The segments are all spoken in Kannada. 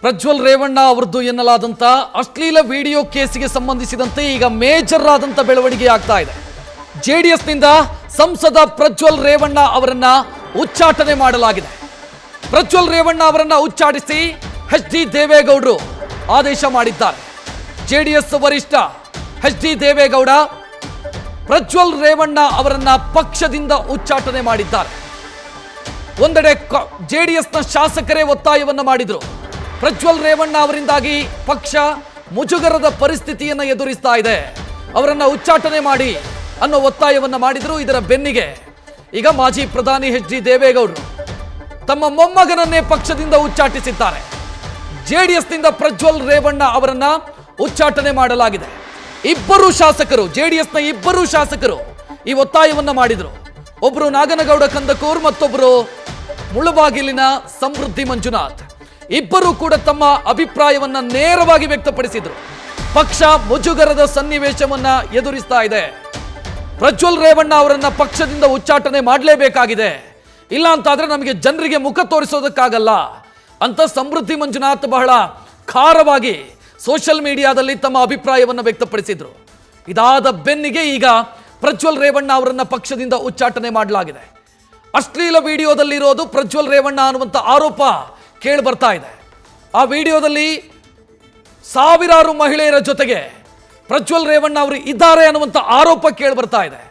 ಪ್ರಜ್ವಲ್ ರೇವಣ್ಣ ಅವರದ್ದು ಎನ್ನಲಾದಂತ ಅಶ್ಲೀಲ ವಿಡಿಯೋ ಕೇಸಿಗೆ ಸಂಬಂಧಿಸಿದಂತೆ ಈಗ ಮೇಜರ್ ಆದಂತ ಬೆಳವಣಿಗೆ ಆಗ್ತಾ ಇದೆ. ಜೆಡಿಎಸ್ನಿಂದ ಸಂಸದ ಪ್ರಜ್ವಲ್ ರೇವಣ್ಣ ಅವರನ್ನ ಉಚ್ಚಾಟನೆ ಮಾಡಲಾಗಿದೆ. ಪ್ರಜ್ವಲ್ ರೇವಣ್ಣ ಅವರನ್ನ ಉಚ್ಚಾಟಿಸಿ ಎಚ್.ಡಿ. ದೇವೇಗೌಡರು ಆದೇಶ ಮಾಡಿದ್ದಾರೆ. ಜೆಡಿಎಸ್ ವರಿಷ್ಠ ಎಚ್.ಡಿ. ದೇವೇಗೌಡ ಪ್ರಜ್ವಲ್ ರೇವಣ್ಣ ಅವರನ್ನ ಪಕ್ಷದಿಂದ ಉಚ್ಚಾಟನೆ ಮಾಡಿದ್ದಾರೆ. ಒಂದೆಡೆ ಜೆಡಿಎಸ್ನ ಶಾಸಕರೇ ಒತ್ತಾಯವನ್ನು ಮಾಡಿದ್ರು. ಪ್ರಜ್ವಲ್ ರೇವಣ್ಣ ಅವರಿಂದಾಗಿ ಪಕ್ಷ ಮುಜುಗರದ ಪರಿಸ್ಥಿತಿಯನ್ನು ಎದುರಿಸ್ತಾ ಇದೆ, ಅವರನ್ನ ಉಚ್ಚಾಟನೆ ಮಾಡಿ ಅನ್ನೋ ಒತ್ತಾಯವನ್ನು ಮಾಡಿದ್ರು. ಇದರ ಬೆನ್ನಿಗೆ ಈಗ ಮಾಜಿ ಪ್ರಧಾನಿ ಎಚ್.ಡಿ. ದೇವೇಗೌಡರು ತಮ್ಮ ಮೊಮ್ಮಗನನ್ನೇ ಪಕ್ಷದಿಂದ ಉಚ್ಚಾಟಿಸಿದ್ದಾರೆ. ಜೆಡಿಎಸ್ನಿಂದ ಪ್ರಜ್ವಲ್ ರೇವಣ್ಣ ಅವರನ್ನ ಉಚ್ಚಾಟನೆ ಮಾಡಲಾಗಿದೆ. ಇಬ್ಬರು ಶಾಸಕರು, ಜೆಡಿಎಸ್ನ ಇಬ್ಬರು ಶಾಸಕರು ಈ ಒತ್ತಾಯವನ್ನ ಮಾಡಿದ್ರು. ಒಬ್ರು ನಾಗನಗೌಡ ಕಂದಕೂರ್, ಮತ್ತೊಬ್ಬರು ಮುಳಬಾಗಿಲಿನ ಸಮೃದ್ಧಿ ಮಂಜುನಾಥ್. ಇಬ್ಬರು ಕೂಡ ತಮ್ಮ ಅಭಿಪ್ರಾಯವನ್ನ ನೇರವಾಗಿ ವ್ಯಕ್ತಪಡಿಸಿದ್ರು. ಪಕ್ಷ ಮುಜುಗರದ ಸನ್ನಿವೇಶವನ್ನ ಎದುರಿಸ್ತಾ ಇದೆ, ಪ್ರಜ್ವಲ್ ರೇವಣ್ಣ ಅವರನ್ನ ಪಕ್ಷದಿಂದ ಉಚ್ಚಾಟನೆ ಮಾಡಲೇಬೇಕಾಗಿದೆ, ಇಲ್ಲ ಅಂತಾದ್ರೆ ನಮಗೆ ಜನರಿಗೆ ಮುಖ ತೋರಿಸೋದಕ್ಕಾಗಲ್ಲ ಅಂತ ಸಮೃದ್ಧಿ ಮಂಜುನಾಥ್ ಬಹಳ ಖಾರವಾಗಿ ಸೋಷಿಯಲ್ ಮೀಡಿಯಾದಲ್ಲಿ ತಮ್ಮ ಅಭಿಪ್ರಾಯವನ್ನು ವ್ಯಕ್ತಪಡಿಸಿದ್ರು. ಇದಾದ ಬೆನ್ನಿಗೆ ಈಗ ಪ್ರಜ್ವಲ್ ರೇವಣ್ಣ ಅವರನ್ನ ಪಕ್ಷದಿಂದ ಉಚ್ಚಾಟನೆ ಮಾಡಲಾಗಿದೆ. ಅಶ್ಲೀಲ ವಿಡಿಯೋದಲ್ಲಿರೋದು ಪ್ರಜ್ವಲ್ ರೇವಣ್ಣ ಅನ್ನುವಂಥ ಆರೋಪ ಕೇಳಿ ಬರ್ತಾ ಇದೆ. ಆ ವಿಡಿಯೋದಲ್ಲಿ ಸಾವಿರಾರು ಮಹಿಳೆಯರ ಜೊತೆಗೆ ಪ್ರಜ್ವಲ್ ರೇವಣ್ಣ ಅವರು ಇದ್ದಾರೆ ಅನ್ನುವಂಥ ಆರೋಪ ಕೇಳಿ ಬರ್ತಾ ಇದೆ.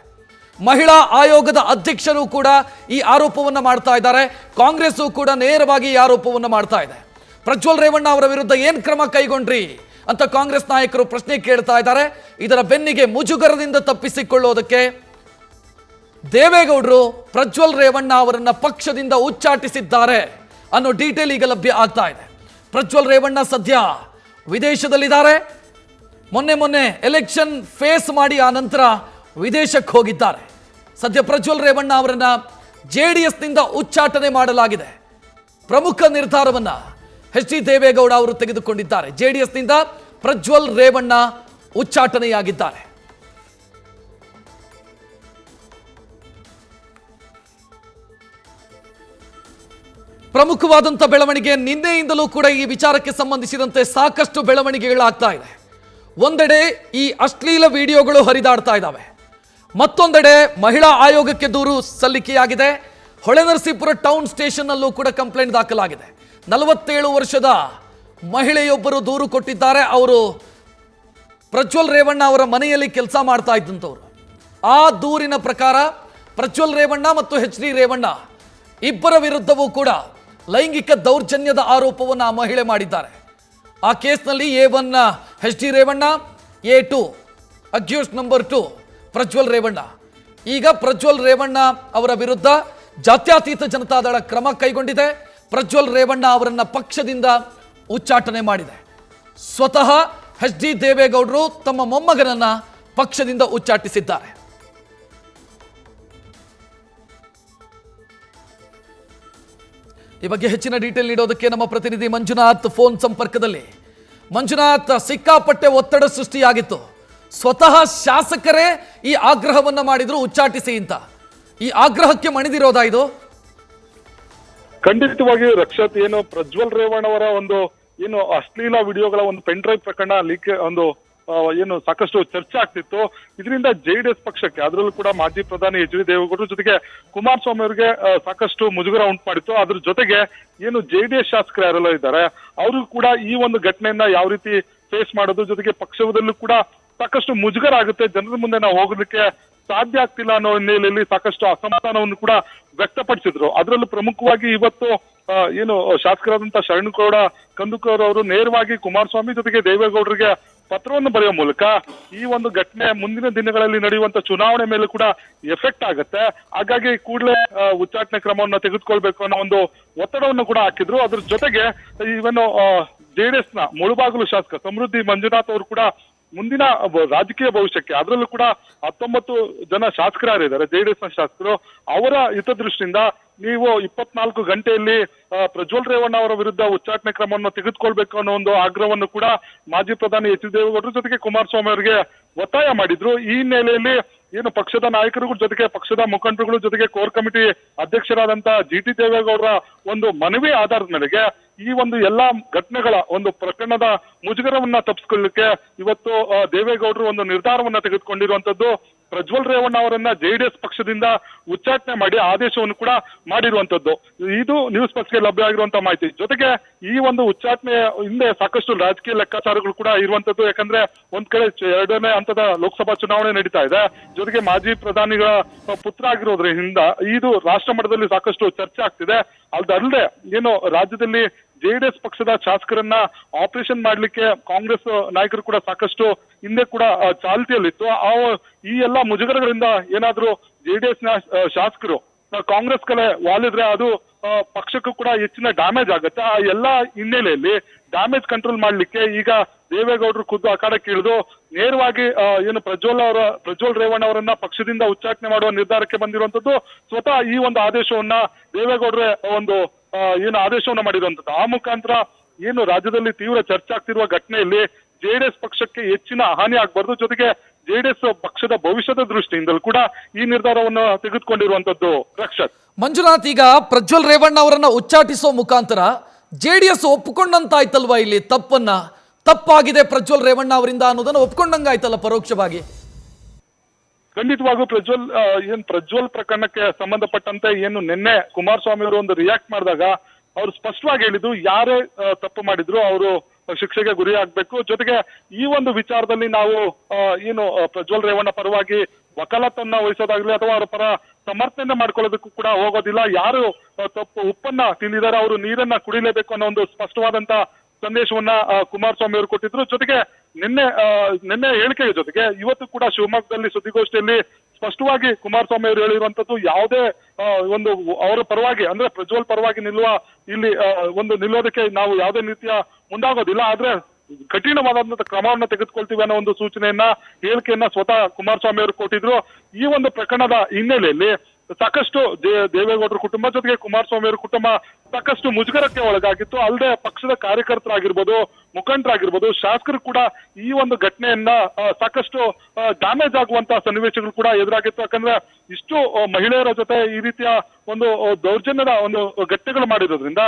ಮಹಿಳಾ ಆಯೋಗದ ಅಧ್ಯಕ್ಷರು ಕೂಡ ಈ ಆರೋಪವನ್ನು ಮಾಡ್ತಾ ಇದ್ದಾರೆ. ಕಾಂಗ್ರೆಸ್ ಕೂಡ ನೇರವಾಗಿ ಈ ಆರೋಪವನ್ನು ಮಾಡ್ತಾ ಇದೆ. ಪ್ರಜ್ವಲ್ ರೇವಣ್ಣ ಅವರ ವಿರುದ್ಧ ಏನು ಕ್ರಮ ಕೈಗೊಂಡ್ರಿ ಅಂತ ಕಾಂಗ್ರೆಸ್ ನಾಯಕರು ಪ್ರಶ್ನೆ ಕೇಳ್ತಾ ಇದ್ದಾರೆ. ಇದರ ಬೆನ್ನಿಗೆ ಮುಜುಗರದಿಂದ ತಪ್ಪಿಸಿಕೊಳ್ಳೋದಕ್ಕೆ ದೇವೇಗೌಡರು ಪ್ರಜ್ವಲ್ ರೇವಣ್ಣ ಅವರನ್ನ ಪಕ್ಷದಿಂದ ಉಚ್ಚಾಟಿಸಿದ್ದಾರೆ ಅನ್ನೋ ಡೀಟೇಲ್ ಈಗ ಲಭ್ಯ ಆಗ್ತಾ ಇದೆ. ಪ್ರಜ್ವಲ್ ರೇವಣ್ಣ ಸದ್ಯ ವಿದೇಶದಲ್ಲಿದ್ದಾರೆ. ಮೊನ್ನೆ ಎಲೆಕ್ಷನ್ ಫೇಸ್ ಮಾಡಿ ಆ ನಂತರ ವಿದೇಶಕ್ಕೆ ಹೋಗಿದ್ದಾರೆ. ಸದ್ಯ ಪ್ರಜ್ವಲ್ ರೇವಣ್ಣ ಅವರನ್ನ ಜೆಡಿಎಸ್ನಿಂದ ಉಚ್ಚಾಟನೆ ಮಾಡಲಾಗಿದೆ. ಪ್ರಮುಖ ನಿರ್ಧಾರವನ್ನ ಎಚ್.ಡಿ. ದೇವೇಗೌಡ ಅವರು ತೆಗೆದುಕೊಂಡಿದ್ದಾರೆ. ಜೆಡಿಎಸ್ನಿಂದ ಪ್ರಜ್ವಲ್ ರೇವಣ್ಣ ಉಚ್ಚಾಟನೆಯಾಗಿದ್ದಾರೆ. ಪ್ರಮುಖವಾದಂಥ ಬೆಳವಣಿಗೆ ನಿನ್ನೆಯಿಂದಲೂ ಕೂಡ ಈ ವಿಚಾರಕ್ಕೆ ಸಂಬಂಧಿಸಿದಂತೆ ಸಾಕಷ್ಟು ಬೆಳವಣಿಗೆಗಳಾಗ್ತಾ ಇದೆ. ಒಂದೆಡೆ ಈ ಅಶ್ಲೀಲ ವಿಡಿಯೋಗಳು ಹರಿದಾಡ್ತಾ ಇದ್ದಾವೆ, ಮತ್ತೊಂದೆಡೆ ಮಹಿಳಾ ಆಯೋಗಕ್ಕೆ ದೂರು ಸಲ್ಲಿಕೆಯಾಗಿದೆ. ಹೊಳೆನರಸೀಪುರ ಟೌನ್ ಸ್ಟೇಷನ್ ಅಲ್ಲೂ ಕೂಡ ಕಂಪ್ಲೇಂಟ್ ದಾಖಲಾಗಿದೆ. 47 ವರ್ಷದ ಮಹಿಳೆಯೊಬ್ಬರು ದೂರು ಕೊಟ್ಟಿದ್ದಾರೆ. ಅವರು ಪ್ರಜ್ವಲ್ ರೇವಣ್ಣ ಅವರ ಮನೆಯಲ್ಲಿ ಕೆಲಸ ಮಾಡ್ತಾ ಇದ್ದಂಥವ್ರು. ಆ ದೂರಿನ ಪ್ರಕಾರ ಪ್ರಜ್ವಲ್ ರೇವಣ್ಣ ಮತ್ತು ಎಚ್.ಡಿ. ರೇವಣ್ಣ ಇಬ್ಬರ ವಿರುದ್ಧವೂ ಕೂಡ ಲೈಂಗಿಕ ದೌರ್ಜನ್ಯದ ಆರೋಪವನ್ನು ಆ ಮಹಿಳೆ ಮಾಡಿದ್ದಾರೆ. ಆ ಕೇಸ್ನಲ್ಲಿ A1 H D. Revanna, A2 accused number 2 Prajwal Revanna. ಈಗ ಪ್ರಜ್ವಲ್ ರೇವಣ್ಣ ಅವರ ವಿರುದ್ಧ ಜಾತ್ಯತೀತ ಜನತಾದಳ ಕ್ರಮ ಕೈಗೊಂಡಿದೆ. ಪ್ರಜ್ವಲ್ ರೇವಣ್ಣ ಅವರನ್ನ ಪಕ್ಷದಿಂದ ಉಚ್ಚಾಟನೆ ಮಾಡಿದೆ. ಸ್ವತಃ ಎಚ್.ಡಿ. ದೇವೇಗೌಡರು ತಮ್ಮ ಮೊಮ್ಮಗನನ್ನ ಪಕ್ಷದಿಂದ ಉಚ್ಚಾಟಿಸಿದ್ದಾರೆ. ಈ ಬಗ್ಗೆ ಹೆಚ್ಚಿನ ಡೀಟೇಲ್ ನೀಡೋದಕ್ಕೆ ನಮ್ಮ ಪ್ರತಿನಿಧಿ ಮಂಜುನಾಥ್ ಫೋನ್ ಸಂಪರ್ಕದಲ್ಲಿ. ಮಂಜುನಾಥ್, ಸಿಕ್ಕಾಪಟ್ಟೆ ಒತ್ತಡ ಸೃಷ್ಟಿಯಾಗಿತ್ತು. ಸ್ವತಃ ಶಾಸಕರೇ ಈ ಆಗ್ರಹವನ್ನ ಮಾಡಿದ್ರು ಉಚ್ಚಾಟಿಸಿ ಅಂತ. ಈ ಆಗ್ರಹಕ್ಕೆ ಮಣಿದಿರೋದಾ ಇದು? ಖಂಡಿತವಾಗಿ ರಕ್ಷತ್, ಏನು ಪ್ರಜ್ವಲ್ ರೇವಣ್ಣ ಅವರ ಒಂದು ಏನು ಅಶ್ಲೀಲ ವಿಡಿಯೋಗಳ ಒಂದು ಪೆನ್ ಡ್ರೈವ್ ಪ್ರಕರಣ ಲೀಕ್ ಒಂದು ಏನು ಸಾಕಷ್ಟು ಚರ್ಚೆ ಆಗ್ತಿತ್ತು. ಇದರಿಂದ ಜೆಡಿಎಸ್ ಪಕ್ಷಕ್ಕೆ, ಅದರಲ್ಲೂ ಕೂಡ ಮಾಜಿ ಪ್ರಧಾನಿ ಎಚ್.ಡಿ. ದೇವೇಗೌಡರ ಜೊತೆಗೆ ಕುಮಾರಸ್ವಾಮಿ ಅವರಿಗೆ ಸಾಕಷ್ಟು ಮುಜುಗರ ಉಂಟು ಮಾಡಿತ್ತು. ಅದ್ರ ಜೊತೆಗೆ ಏನು ಜೆಡಿಎಸ್ ಶಾಸಕರು ಯಾರೆಲ್ಲ ಇದ್ದಾರೆ ಅವರು ಕೂಡ ಈ ಒಂದು ಘಟನೆಯನ್ನ ಯಾವ ರೀತಿ ಫೇಸ್ ಮಾಡೋದು, ಜೊತೆಗೆ ಪಕ್ಷದಲ್ಲೂ ಕೂಡ ಸಾಕಷ್ಟು ಮುಜುಗರ ಆಗುತ್ತೆ, ಜನರ ಮುಂದೆ ನಾವು ಹೋಗೋದಕ್ಕೆ ಸಾಧ್ಯ ಆಗ್ತಿಲ್ಲ ಅನ್ನೋ ಹಿನ್ನೆಲೆಯಲ್ಲಿ ಸಾಕಷ್ಟು ಅಸಮಾಧಾನವನ್ನು ಕೂಡ ವ್ಯಕ್ತಪಡಿಸಿದ್ರು. ಅದರಲ್ಲೂ ಪ್ರಮುಖವಾಗಿ ಇವತ್ತು ಏನು ಶಾಸಕರಾದಂತ ಶರಣಗೌಡ ಕಂದಕೂರ್ ಅವರು ನೇರವಾಗಿ ಕುಮಾರಸ್ವಾಮಿ ಜೊತೆಗೆ ದೇವೇಗೌಡರಿಗೆ ಪತ್ರವನ್ನು ಬರೆಯುವ ಮೂಲಕ ಈ ಒಂದು ಘಟನೆ ಮುಂದಿನ ದಿನಗಳಲ್ಲಿ ನಡೆಯುವಂತ ಚುನಾವಣೆ ಮೇಲೆ ಕೂಡ ಎಫೆಕ್ಟ್ ಆಗುತ್ತೆ, ಹಾಗಾಗಿ ಕೂಡಲೇ ಉಚ್ಚಾಟನೆ ಕ್ರಮವನ್ನು ತೆಗೆದುಕೊಳ್ಬೇಕು ಅನ್ನೋ ಒಂದು ಒತ್ತಡವನ್ನು ಕೂಡ ಹಾಕಿದ್ರು. ಅದ್ರ ಜೊತೆಗೆ ಇವನು ಜೆಡಿಎಸ್ ನ ಮುಳಬಾಗಿಲು ಶಾಸಕ ಸಮೃದ್ಧಿ ಮಂಜುನಾಥ್ ಅವರು ಕೂಡ ಮುಂದಿನ ರಾಜಕೀಯ ಭವಿಷ್ಯಕ್ಕೆ, ಅದರಲ್ಲೂ ಕೂಡ 19 ಜನ ಶಾಸಕರಿದ್ದಾರೆ ಜೆಡಿಎಸ್ ನ ಶಾಸಕರು, ಅವರ ಹಿತದೃಷ್ಟಿಯಿಂದ ನೀವು 24 ಗಂಟೆಯಲ್ಲಿ ಪ್ರಜ್ವಲ್ ರೇವಣ್ಣ ಅವರ ವಿರುದ್ಧ ಉಚ್ಚಾಟನೆ ಕ್ರಮವನ್ನು ತೆಗೆದುಕೊಳ್ಬೇಕು ಅನ್ನೋ ಒಂದು ಆಗ್ರಹವನ್ನು ಕೂಡ ಮಾಜಿ ಪ್ರಧಾನಿ ಎಚ್.ಡಿ. ದೇವೇಗೌಡರ ಜೊತೆಗೆ ಕುಮಾರಸ್ವಾಮಿ ಅವರಿಗೆ ಒತ್ತಾಯ ಮಾಡಿದ್ರು. ಈ ಹಿನ್ನೆಲೆಯಲ್ಲಿ ಏನು ಪಕ್ಷದ ನಾಯಕರುಗಳ ಜೊತೆಗೆ ಪಕ್ಷದ ಮುಖಂಡರುಗಳ ಜೊತೆಗೆ ಕೋರ್ ಕಮಿಟಿ ಅಧ್ಯಕ್ಷರಾದಂತ ಜಿ.ಟಿ. ದೇವೇಗೌಡರ ಒಂದು ಮನವಿ ಆಧಾರದ ಮೇರೆಗೆ ಈ ಒಂದು ಎಲ್ಲಾ ಘಟನೆಗಳ ಒಂದು ಪ್ರಕರಣದ ಮುಜುಗರವನ್ನ ತಪ್ಪಿಸ್ಕೊಳ್ಳಿಕ್ಕೆ ಇವತ್ತು ದೇವೇಗೌಡರು ಒಂದು ನಿರ್ಧಾರವನ್ನ ತೆಗೆದುಕೊಂಡಿರುವಂತದ್ದು. ಪ್ರಜ್ವಲ್ ರೇವಣ್ಣ ಅವರನ್ನ JDS ಪಕ್ಷದಿಂದ ಉಚ್ಚಾಟನೆ ಮಾಡಿ ಆದೇಶವನ್ನು ಕೂಡ ಮಾಡಿರುವಂತದ್ದು. ಇದು ನ್ಯೂಸ್ ಫಸ್ಟ್ಗೆ ಲಭ್ಯ ಆಗಿರುವಂತಹ ಮಾಹಿತಿ. ಜೊತೆಗೆ ಈ ಒಂದು ಉಚ್ಚಾಟನೆ ಹಿಂದೆ ಸಾಕಷ್ಟು ರಾಜಕೀಯ ಲೆಕ್ಕಾಚಾರಗಳು ಕೂಡ ಇರುವಂತದ್ದು. ಯಾಕಂದ್ರೆ ಒಂದ್ ಕಡೆ 2ನೇ ಹಂತದ ಲೋಕಸಭಾ ಚುನಾವಣೆ ನಡೀತಾ ಇದೆ. ಜೊತೆಗೆ ಮಾಜಿ ಪ್ರಧಾನಿಗಳ ಪುತ್ರ ಆಗಿರೋದ್ರಿಂದ ಇದು ರಾಷ್ಟ್ರ ಮಟ್ಟದಲ್ಲಿ ಸಾಕಷ್ಟು ಚರ್ಚೆ ಆಗ್ತಿದೆ. ಅದಲ್ಲದೆ ಏನು ರಾಜ್ಯದಲ್ಲಿ JDS ಪಕ್ಷದ ಶಾಸಕರನ್ನ ಆಪರೇಷನ್ ಮಾಡ್ಲಿಕ್ಕೆ ಕಾಂಗ್ರೆಸ್ ನಾಯಕರು ಕೂಡ ಸಾಕಷ್ಟು ಹಿಂದೆ ಕೂಡ ಚಾಲ್ತಿಯಲ್ಲಿತ್ತು. ಈ ಎಲ್ಲಾ ಮುಜುಗರಗಳಿಂದ ಏನಾದ್ರೂ JDS ನ ಶಾಸಕರು ಕಾಂಗ್ರೆಸ್ ಕಡೆ ವಾಲಿದ್ರೆ ಅದು ಪಕ್ಷಕ್ಕೂ ಕೂಡ ಹೆಚ್ಚಿನ ಡ್ಯಾಮೇಜ್ ಆಗುತ್ತೆ. ಆ ಎಲ್ಲಾ ಹಿನ್ನೆಲೆಯಲ್ಲಿ ಡ್ಯಾಮೇಜ್ ಕಂಟ್ರೋಲ್ ಮಾಡ್ಲಿಕ್ಕೆ ಈಗ ದೇವೇಗೌಡರು ಖುದ್ದು ಅಖಾಡಕ್ಕೆ ಇಳಿದು ನೇರವಾಗಿ ಏನು ಪ್ರಜ್ವಲ್ ರೇವಣ್ಣ ಅವರನ್ನ ಪಕ್ಷದಿಂದ ಉಚ್ಚಾಟನೆ ಮಾಡುವ ನಿರ್ಧಾರಕ್ಕೆ ಬಂದಿರುವಂತದ್ದು. ಸ್ವತಃ ಈ ಒಂದು ಆದೇಶವನ್ನ ದೇವೇಗೌಡರೇ ಒಂದು ಏನು ಆದೇಶವನ್ನ ಮಾಡಿರುವಂತದ್ದು. ಆ ಮುಖಾಂತರ ಏನು ರಾಜ್ಯದಲ್ಲಿ ತೀವ್ರ ಚರ್ಚೆ ಆಗ್ತಿರುವ ಘಟನೆಯಲ್ಲಿ JDS ಪಕ್ಷಕ್ಕೆ ಹೆಚ್ಚಿನ ಹಾನಿ ಆಗ್ಬಾರ್ದು. ಜೊತೆಗೆ JDS ಪಕ್ಷದ ಭವಿಷ್ಯದ ದೃಷ್ಟಿಯಿಂದಲೂ ಕೂಡ ಈ ನಿರ್ಧಾರವನ್ನು ತೆಗೆದುಕೊಂಡಿರುವಂತದ್ದು. ರಕ್ಷತ್, ಮಂಜುನಾಥ್, ಈಗ ಪ್ರಜ್ವಲ್ ರೇವಣ್ಣ ಅವರನ್ನ ಉಚ್ಚಾಟಿಸೋ ಮುಖಾಂತರ JDS ಒಪ್ಪಿಕೊಂಡಂತಾಯ್ತಲ್ವಾ? ಇಲ್ಲಿ ತಪ್ಪಾಗಿದೆ ಪ್ರಜ್ವಲ್ ರೇವಣ್ಣ ಅವರಿಂದ ಅನ್ನೋದನ್ನ ಒಪ್ಕೊಂಡಂಗಾಯ್ತಲ್ಲ ಪರೋಕ್ಷವಾಗಿ. ಖಂಡಿತವಾಗೂ ಪ್ರಜ್ವಲ್ ಪ್ರಕರಣಕ್ಕೆ ಸಂಬಂಧಪಟ್ಟಂತೆ ಏನು ನಿನ್ನೆ ಕುಮಾರಸ್ವಾಮಿ ಅವರು ಒಂದು ರಿಯಾಕ್ಟ್ ಮಾಡಿದಾಗ ಅವರು ಸ್ಪಷ್ಟವಾಗಿ ಹೇಳಿದ್ದು, ಯಾರೇ ತಪ್ಪು ಮಾಡಿದ್ರು ಅವರು ಶಿಕ್ಷೆಗೆ ಗುರಿ ಆಗ್ಬೇಕು. ಜೊತೆಗೆ ಈ ಒಂದು ವಿಚಾರದಲ್ಲಿ ನಾವು ಏನು ಪ್ರಜ್ವಲ್ ರೇವಣ್ಣ ಪರವಾಗಿ ವಕಾಲತ್ತನ್ನ ವಹಿಸೋದಾಗ್ಲಿ ಅಥವಾ ಅವರ ಪರ ಸಮರ್ಥನೆ ಮಾಡ್ಕೊಳ್ಳೋದಕ್ಕೂ ಕೂಡ ಹೋಗೋದಿಲ್ಲ. ಯಾರು ತಪ್ಪು ಉಪ್ಪನ್ನ ತಿಂದಿದ್ದಾರೆ ಅವರು ನೀರನ್ನ ಕುಡಿಲೇಬೇಕು ಅನ್ನೋ ಒಂದು ಸ್ಪಷ್ಟವಾದಂತ ಸಂದೇಶವನ್ನ ಕುಮಾರಸ್ವಾಮಿ ಅವರು ಕೊಟ್ಟಿದ್ರು. ಜೊತೆಗೆ ನಿನ್ನೆ ಹೇಳಿಕೆಯ ಜೊತೆಗೆ ಇವತ್ತು ಕೂಡ ಶಿವಮೊಗ್ಗದಲ್ಲಿ ಸುದ್ದಿಗೋಷ್ಠಿಯಲ್ಲಿ ಸ್ಪಷ್ಟವಾಗಿ ಕುಮಾರಸ್ವಾಮಿ ಅವರು ಹೇಳಿರುವಂತದ್ದು, ಯಾವುದೇ ಒಂದು ಅವರ ಪರವಾಗಿ ಅಂದ್ರೆ ಪ್ರಜ್ವಲ್ ಪರವಾಗಿ ನಿಲ್ಲೋದಕ್ಕೆ ನಾವು ಯಾವುದೇ ರೀತಿಯ ಮುಂದಾಗೋದಿಲ್ಲ. ಆದ್ರೆ ಕಠಿಣವಾದಂತಹ ಕ್ರಮವನ್ನ ತೆಗೆದುಕೊಳ್ತೀವಿ ಅನ್ನೋ ಒಂದು ಸೂಚನೆಯನ್ನ ಹೇಳಿಕೆಯನ್ನ ಸ್ವತಃ ಕುಮಾರಸ್ವಾಮಿ ಅವರು ಕೊಟ್ಟಿದ್ರು. ಈ ಒಂದು ಪ್ರಕರಣದ ಹಿನ್ನೆಲೆಯಲ್ಲಿ ಸಾಕಷ್ಟು ದೇವೇಗೌಡರ ಕುಟುಂಬ ಜೊತೆಗೆ ಕುಮಾರಸ್ವಾಮಿ ಅವರ ಕುಟುಂಬ ಸಾಕಷ್ಟು ಮುಜುಗರಕ್ಕೆ ಒಳಗಾಗಿತ್ತು. ಅಲ್ಲದೆ ಪಕ್ಷದ ಕಾರ್ಯಕರ್ತರಾಗಿರ್ಬೋದು, ಮುಖಂಡರಾಗಿರ್ಬೋದು, ಶಾಸಕರು ಕೂಡ ಈ ಒಂದು ಘಟನೆಯನ್ನ ಸಾಕಷ್ಟು ಡ್ಯಾಮೇಜ್ ಆಗುವಂತಹ ಸನ್ನಿವೇಶಗಳು ಕೂಡ ಎದುರಾಗಿತ್ತು. ಯಾಕಂದ್ರೆ ಇಷ್ಟು ಮಹಿಳೆಯರ ಜೊತೆ ಈ ರೀತಿಯ ಒಂದು ದೌರ್ಜನ್ಯದ ಒಂದು ಘಟನೆಗಳು ಮಾಡಿರೋದ್ರಿಂದ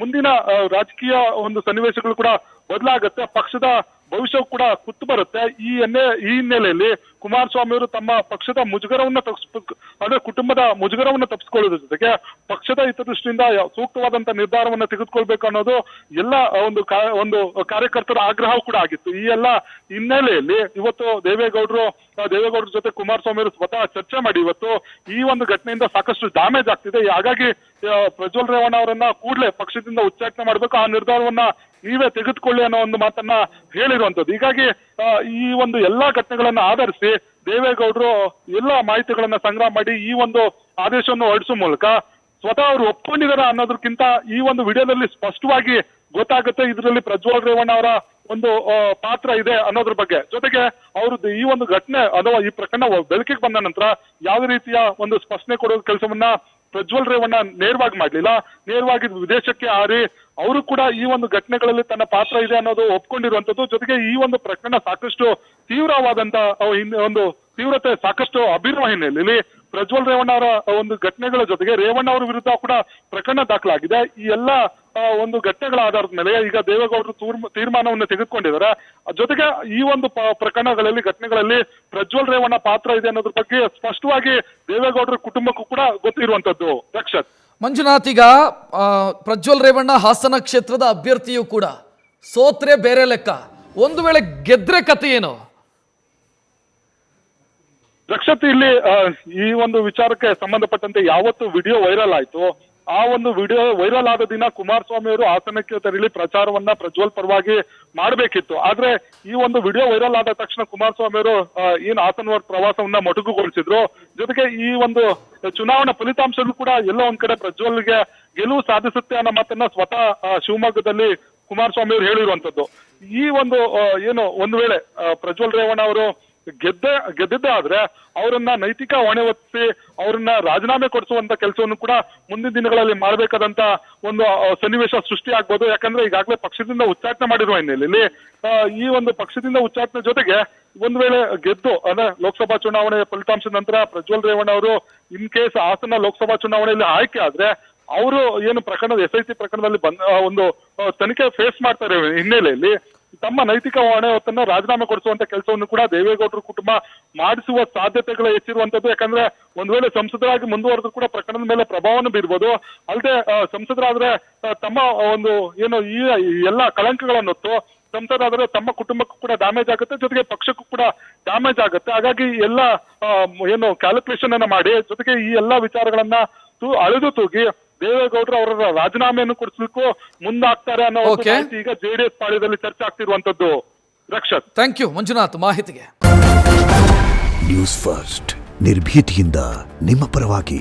ಮುಂದಿನ ರಾಜಕೀಯ ಒಂದು ಸನ್ನಿವೇಶಗಳು ಕೂಡ ಬದಲಾಗುತ್ತೆ. ಪಕ್ಷದ ಭವಿಷ್ಯ ಕೂಡ ಕುತ್ತು ಬರುತ್ತೆ. ಈ ಹಿನ್ನೆಲೆಯಲ್ಲಿ ಕುಮಾರಸ್ವಾಮಿ ಅವರು ತಮ್ಮ ಪಕ್ಷದ ಮುಜುಗರವನ್ನ ಅಂದ್ರೆ ಕುಟುಂಬದ ಮುಜುಗರವನ್ನ ತಪ್ಪಿಸ್ಕೊಳ್ಳೋದ್ರ ಜೊತೆಗೆ ಪಕ್ಷದ ಹಿತದೃಷ್ಟಿಯಿಂದ ಸೂಕ್ತವಾದಂತ ನಿರ್ಧಾರವನ್ನ ತೆಗೆದುಕೊಳ್ಬೇಕು ಅನ್ನೋದು ಎಲ್ಲ ಒಂದು ಕಾರ್ಯಕರ್ತರ ಆಗ್ರಹ ಕೂಡ ಆಗಿತ್ತು. ಈ ಎಲ್ಲ ಹಿನ್ನೆಲೆಯಲ್ಲಿ ಇವತ್ತು ದೇವೇಗೌಡರ ಜೊತೆ ಕುಮಾರಸ್ವಾಮಿ ಅವರು ಸ್ವತಃ ಚರ್ಚೆ ಮಾಡಿ ಇವತ್ತು ಈ ಒಂದು ಘಟನೆಯಿಂದ ಸಾಕಷ್ಟು ಡ್ಯಾಮೇಜ್ ಆಗ್ತಿದೆ. ಹಾಗಾಗಿ ಪ್ರಜ್ವಲ್ ರೇವಣ್ಣ ಅವರನ್ನ ಕೂಡಲೇ ಪಕ್ಷದಿಂದ ಉಚ್ಚಾಟನೆ ಮಾಡಬೇಕು, ಆ ನಿರ್ಧಾರವನ್ನ ನೀವೇ ತೆಗೆದುಕೊಳ್ಳಿ ಅನ್ನೋ ಒಂದು ಮಾತನ್ನ ಹೇಳಿರುವಂತದ್ದು. ಹೀಗಾಗಿ ಈ ಒಂದು ಎಲ್ಲಾ ಘಟನೆಗಳನ್ನ ಆಧರಿಸಿ ದೇವೇಗೌಡರು ಎಲ್ಲಾ ಮಾಹಿತಿಗಳನ್ನ ಸಂಗ್ರಹ ಮಾಡಿ ಈ ಒಂದು ಆದೇಶವನ್ನು ಹೊರಡಿಸುವ ಮೂಲಕ ಸ್ವತಃ ಅವರು ಒಪ್ಕೊಂಡಿದಾರ ಅನ್ನೋದಕ್ಕಿಂತ ಈ ಒಂದು ವಿಡಿಯೋದಲ್ಲಿ ಸ್ಪಷ್ಟವಾಗಿ ಗೊತ್ತಾಗುತ್ತೆ ಇದರಲ್ಲಿ ಪ್ರಜ್ವಲ್ ರೇವಣ್ಣ ಅವರ ಒಂದು ಪಾತ್ರ ಇದೆ ಅನ್ನೋದ್ರ ಬಗ್ಗೆ. ಜೊತೆಗೆ ಅವ್ರದ್ದು ಈ ಒಂದು ಘಟನೆ ಅಥವಾ ಈ ಪ್ರಕರಣ ಬೆಳಕಿಗೆ ಬಂದ ನಂತರ ಯಾವುದೇ ರೀತಿಯ ಒಂದು ಸ್ಪಷ್ಟನೆ ಕೊಡೋ ಕೆಲಸವನ್ನ ಪ್ರಜ್ವಲ್ ರೇವಣ್ಣ ನೇರವಾಗಿ ಮಾಡ್ಲಿಲ್ಲ. ನೇರವಾಗಿ ವಿದೇಶಕ್ಕೆ ಹಾರಿ ಅವರು ಕೂಡ ಈ ಒಂದು ಘಟನೆಗಳಲ್ಲಿ ತನ್ನ ಪಾತ್ರ ಇದೆ ಅನ್ನೋದು ಒಪ್ಕೊಂಡಿರುವಂತದ್ದು. ಜೊತೆಗೆ ಈ ಒಂದು ಪ್ರಕರಣ ಸಾಕಷ್ಟು ತೀವ್ರವಾದಂತ ಒಂದು ತೀವ್ರತೆ ಸಾಕಷ್ಟು ಅಭಿರುವ ಹಿನ್ನೆಲೆಯಲ್ಲಿ ಪ್ರಜ್ವಲ್ ರೇವಣ್ಣ ಅವರ ಒಂದು ಘಟನೆಗಳ ಜೊತೆಗೆ ರೇವಣ್ಣ ಅವರ ವಿರುದ್ಧ ಕೂಡ ಪ್ರಕರಣ ದಾಖಲಾಗಿದೆ. ಈ ಎಲ್ಲ ಒಂದು ಘಟನೆಗಳ ಆಧಾರದ ಮೇಲೆ ಈಗ ದೇವೇಗೌಡರು ತೀರ್ಮಾನವನ್ನು ತೆಗೆದುಕೊಂಡಿದ್ದಾರೆ. ಜೊತೆಗೆ ಈ ಒಂದು ಘಟನೆಗಳಲ್ಲಿ ಪ್ರಜ್ವಲ್ ರೇವಣ್ಣ ಪಾತ್ರ ಇದೆ ಅನ್ನೋದ್ರ ಬಗ್ಗೆ ಸ್ಪಷ್ಟವಾಗಿ ದೇವೇಗೌಡರ ಕುಟುಂಬಕ್ಕೂ ಕೂಡ ಗೊತ್ತಿರುವಂತದ್ದು. ರಕ್ಷತ್, ಮಂಜುನಾಥ್, ಈಗ ಪ್ರಜ್ವಲ್ ರೇವಣ್ಣ ಹಾಸನ ಕ್ಷೇತ್ರದ ಅಭ್ಯರ್ಥಿಯೂ ಕೂಡ ಸೋತ್ರೆ ಬೇರೆ ಲೆಕ್ಕ, ಒಂದು ವೇಳೆ ಗೆದ್ರೆ ಕತೆ ಏನು? ರಕ್ಷತ್, ಇಲ್ಲಿ ಈ ಒಂದು ವಿಚಾರಕ್ಕೆ ಸಂಬಂಧಪಟ್ಟಂತೆ ಯಾವತ್ತು ವಿಡಿಯೋ ವೈರಲ್ ಆಯ್ತು ಆ ಒಂದು ವಿಡಿಯೋ ವೈರಲ್ ಆದ ದಿನ ಕುಮಾರಸ್ವಾಮಿ ಅವರು ಹಾಸನಕ್ಕೆ ತೆರಳಿ ಪ್ರಚಾರವನ್ನ ಪ್ರಜ್ವಲ್ ಪರವಾಗಿ ಮಾಡಬೇಕಿತ್ತು. ಆದ್ರೆ ಈ ಒಂದು ವಿಡಿಯೋ ವೈರಲ್ ಆದ ತಕ್ಷಣ ಕುಮಾರಸ್ವಾಮಿ ಅವರು ಏನು ಹಾಸನ ಪ್ರವಾಸವನ್ನ ಮೊಟಕುಗೊಳಿಸಿದ್ರು. ಜೊತೆಗೆ ಈ ಒಂದು ಚುನಾವಣಾ ಫಲಿತಾಂಶಗಳು ಕೂಡ ಎಲ್ಲೋ ಒಂದ್ ಕಡೆ ಪ್ರಜ್ವಲ್ಗೆ ಗೆಲುವು ಸಾಧಿಸುತ್ತೆ ಅನ್ನೋ ಮಾತನ್ನ ಸ್ವತಃ ಶಿವಮೊಗ್ಗದಲ್ಲಿ ಕುಮಾರಸ್ವಾಮಿ ಅವರು ಹೇಳಿರುವಂತದ್ದು. ಈ ಒಂದು ಒಂದು ವೇಳೆ ಪ್ರಜ್ವಲ್ ರೇವಣ್ಣ ಅವರು ಗೆದ್ದಿದ್ದೇ ಆದ್ರೆ ಅವರನ್ನ ನೈತಿಕ ಹೊಣೆ ಹೊತ್ತಿಸಿ ಅವರನ್ನ ರಾಜೀನಾಮೆ ಕೊಡಿಸುವಂತ ಕೆಲಸವನ್ನು ಕೂಡ ಮುಂದಿನ ದಿನಗಳಲ್ಲಿ ಮಾಡಬೇಕಾದಂತ ಒಂದು ಸನ್ನಿವೇಶ ಸೃಷ್ಟಿ ಆಗ್ಬೋದು. ಯಾಕಂದ್ರೆ ಈಗಾಗಲೇ ಪಕ್ಷದಿಂದ ಉಚ್ಚಾಟನೆ ಮಾಡಿರುವ ಹಿನ್ನೆಲೆಯಲ್ಲಿ ಈ ಒಂದು ಪಕ್ಷದಿಂದ ಉಚ್ಚಾಟನೆ ಜೊತೆಗೆ ಒಂದು ವೇಳೆ ಗೆದ್ದು ಅಂದ್ರೆ ಲೋಕಸಭಾ ಚುನಾವಣೆ ಫಲಿತಾಂಶದ ನಂತರ ಪ್ರಜ್ವಲ್ ರೇವಣ್ಣ ಅವರು ಇನ್ ಕೇಸ್ ಹಾಸನ ಲೋಕಸಭಾ ಚುನಾವಣೆಯಲ್ಲಿ ಆಯ್ಕೆ ಆದ್ರೆ ಅವರು ಏನು ಪ್ರಕರಣದ SIT ಪ್ರಕರಣದಲ್ಲಿ ಒಂದು ತನಿಖೆ ಫೇಸ್ ಮಾಡ್ತಾರೆ ಹಿನ್ನೆಲೆಯಲ್ಲಿ ತಮ್ಮ ನೈತಿಕ ಹೊಣೆಹೊತ್ತನ್ನ ರಾಜೀನಾಮೆ ಕೊಡಿಸುವಂತ ಕೆಲಸವನ್ನು ಕೂಡ ದೇವೇಗೌಡರ ಕುಟುಂಬ ಮಾಡಿಸುವ ಸಾಧ್ಯತೆಗಳು ಹೆಚ್ಚಿರುವಂತದ್ದು. ಯಾಕಂದ್ರೆ ಒಂದ್ ವೇಳೆ ಸಂಸದರಾಗಿ ಮುಂದುವರೆದ್ರು ಕೂಡ ಪ್ರಕರಣದ ಮೇಲೆ ಪ್ರಭಾವವನ್ನು ಬೀರ್ಬೋದು. ಅಲ್ಲದೆ ಸಂಸದರಾದ್ರೆ ತಮ್ಮ ಒಂದು ಏನು ಈ ಎಲ್ಲ ಕಳಂಕಗಳನ್ನು ಹೊತ್ತು ಸಂಸದರಾದ್ರೆ ತಮ್ಮ ಕುಟುಂಬಕ್ಕೂ ಕೂಡ ಡ್ಯಾಮೇಜ್ ಆಗುತ್ತೆ, ಜೊತೆಗೆ ಪಕ್ಷಕ್ಕೂ ಕೂಡ ಡ್ಯಾಮೇಜ್ ಆಗುತ್ತೆ. ಹಾಗಾಗಿ ಎಲ್ಲ ಏನು ಕ್ಯಾಲ್ಕುಲೇಷನ್ ಅನ್ನ ಮಾಡಿ, ಜೊತೆಗೆ ಈ ಎಲ್ಲಾ ವಿಚಾರಗಳನ್ನ ಅಳೆದು ತೂಗಿ ದೇವೇಗೌಡರು ಅವರ ರಾಜೀನಾಮೆಯನ್ನು ಕೊಡಿಸ್ಲಿಕ್ಕೂ ಮುಂದಾಗ್ತಾರೆ ಅನ್ನೋ ಒಂದು ಮಾಹಿತಿ ಈಗ JDS ಪಾಳ್ಯದಲ್ಲಿ ಚರ್ಚೆ ಆಗ್ತಿರುವಂತದ್ದು. ರಕ್ಷತ್, ಥ್ಯಾಂಕ್ ಯು ಮಂಜುನಾಥ್ ಮಾಹಿತಿಗೆ. ನ್ಯೂಸ್ ಫಸ್ಟ್ ನಿರ್ಭೀತಿಯಿಂದ ನಿಮ್ಮ ಪರವಾಗಿ.